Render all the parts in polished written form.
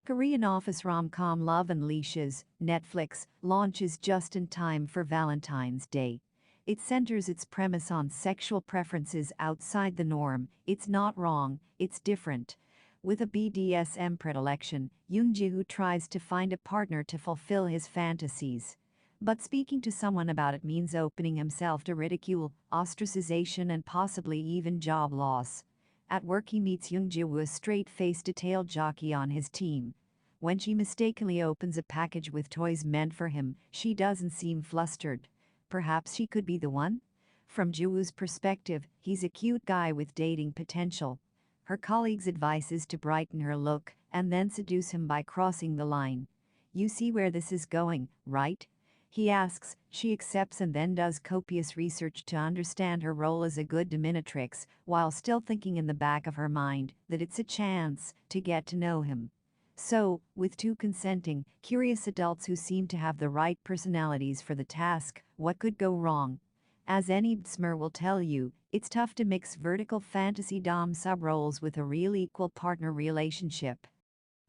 Korean office rom-com Love and Leashes, Netflix, launches just in time for Valentine's Day. It centers its premise on sexual preferences outside the norm. It's not wrong, it's different. With a BDSM predilection, Jihoo tries to find a partner to fulfill his fantasies. But speaking to someone about it means opening himself to ridicule, ostracization, and possibly even job loss. At work he meets Jiwoo, a straight-faced detail jockey on his team. When she mistakenly opens a package with toys meant for him, she doesn't seem flustered. Perhaps she could be the one? From Jiwoo's perspective, he's a cute guy with dating potential. Her colleague's advice is to brighten her look and then seduce him by crossing the line. "You see where this is going, right?" he asks. She accepts and then does copious research to understand her role as a good dominatrix, while still thinking in the back of her mind that it's a chance to get to know him. So, with two consenting, curious adults who seem to have the right personalities for the task, what could go wrong? As any BDSMer will tell you, it's tough to mix vertical fantasy dom sub-roles with a real equal partner relationship.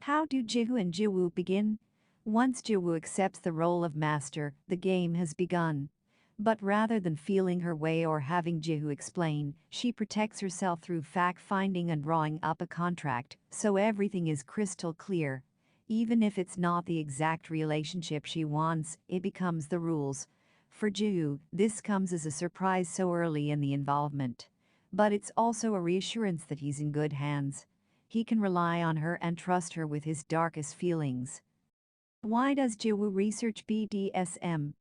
How do Jihoo and Jiwoo begin? Once Jiwoo accepts the role of master, the game has begun. But rather than feeling her way or having Jihoo explain, she protects herself through fact-finding and drawing up a contract, so everything is crystal clear. Even if it's not the exact relationship she wants, it becomes the rules. For Jihoo, this comes as a surprise so early in the involvement. But it's also a reassurance that he's in good hands. He can rely on her and trust her with his darkest feelings. Why does Jiwoo research BDSM?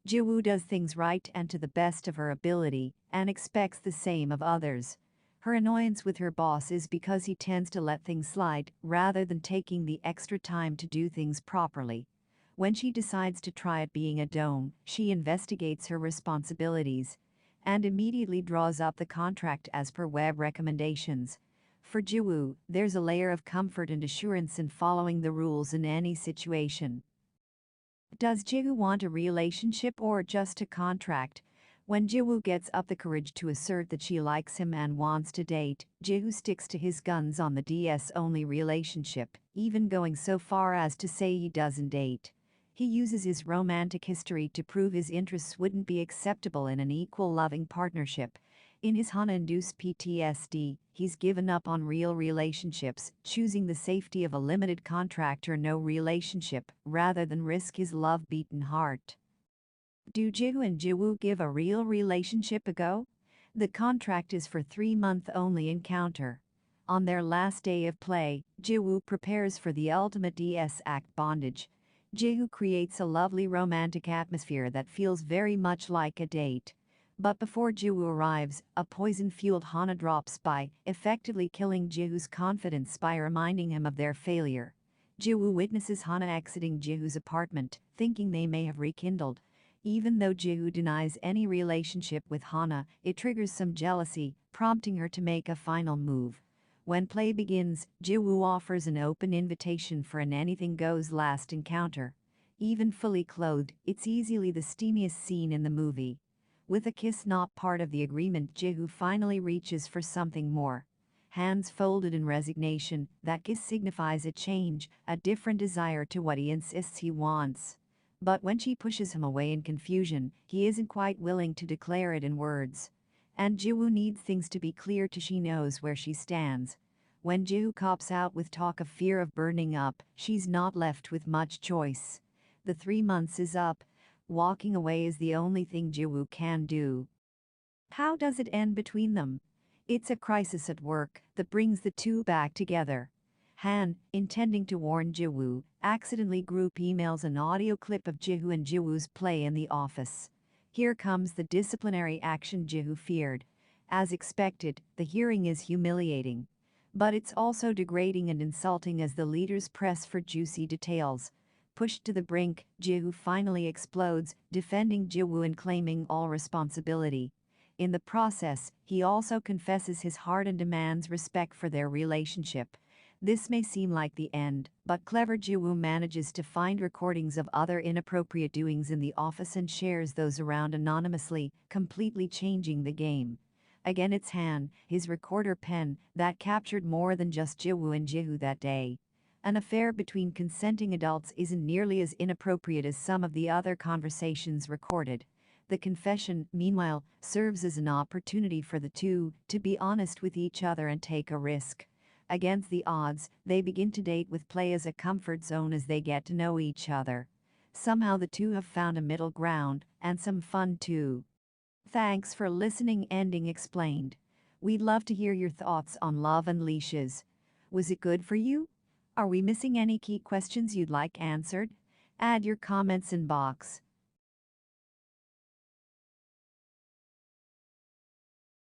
Jiwoo does things right and to the best of her ability, and expects the same of others. Her annoyance with her boss is because he tends to let things slide, rather than taking the extra time to do things properly. When she decides to try at being a dom, she investigates her responsibilities, and immediately draws up the contract as per web recommendations. For Jiwoo, there's a layer of comfort and assurance in following the rules in any situation. Does Jihoo want a relationship or just a contract? When Jiwoo gets up the courage to assert that she likes him and wants to date, Jihoo sticks to his guns on the DS-only relationship, even going so far as to say he doesn't date. He uses his romantic history to prove his interests wouldn't be acceptable in an equal loving partnership. In his Hana-induced PTSD, he's given up on real relationships, choosing the safety of a limited contract or no relationship, rather than risk his love-beaten heart. Do Jihoo and Jiwoo give a real relationship a go? The contract is for 3-month-only encounter. On their last day of play, Jiwoo prepares for the ultimate DS act bondage. Jihoo creates a lovely romantic atmosphere that feels very much like a date. But before Jiwoo arrives, a poison-fueled Hana drops by, effectively killing Jihoo's confidence by reminding him of their failure. Jiwoo witnesses Hana exiting Jihoo's apartment, thinking they may have rekindled. Even though Jihoo denies any relationship with Hana, it triggers some jealousy, prompting her to make a final move. When play begins, Jiwoo offers an open invitation for an anything-goes last encounter. Even fully clothed, it's easily the steamiest scene in the movie. With a kiss not part of the agreement, Jihoo finally reaches for something more. Hands folded in resignation, that kiss signifies a change, a different desire to what he insists he wants. But when she pushes him away in confusion, he isn't quite willing to declare it in words. And Jiwoo needs things to be clear till she knows where she stands. When Jihoo cops out with talk of fear of burning up, she's not left with much choice. The 3 months is up. Walking away is the only thing Jiwoo can do. How does it end between them? It's a crisis at work that brings the two back together. Han, intending to warn Jiwoo, accidentally group emails an audio clip of Jihoo and Jiwoo's play in the office. Here comes the disciplinary action Jihoo feared. As expected, the hearing is humiliating. But it's also degrading and insulting as the leaders press for juicy details. Pushed to the brink, Jihoo finally explodes, defending Jiwoo and claiming all responsibility. In the process, he also confesses his heart and demands respect for their relationship. This may seem like the end, but clever Jihoo manages to find recordings of other inappropriate doings in the office and shares those around anonymously, completely changing the game. Again it's Han, his recorder pen, that captured more than just Jihoo and Jihoo that day. An affair between consenting adults isn't nearly as inappropriate as some of the other conversations recorded. The confession, meanwhile, serves as an opportunity for the two to be honest with each other and take a risk. Against the odds, they begin to date with play as a comfort zone as they get to know each other. Somehow the two have found a middle ground, and some fun too. Thanks for listening. Ending Explained. We'd love to hear your thoughts on Love and Leashes. Was it good for you? Are we missing any key questions you'd like answered? Add your comments in box.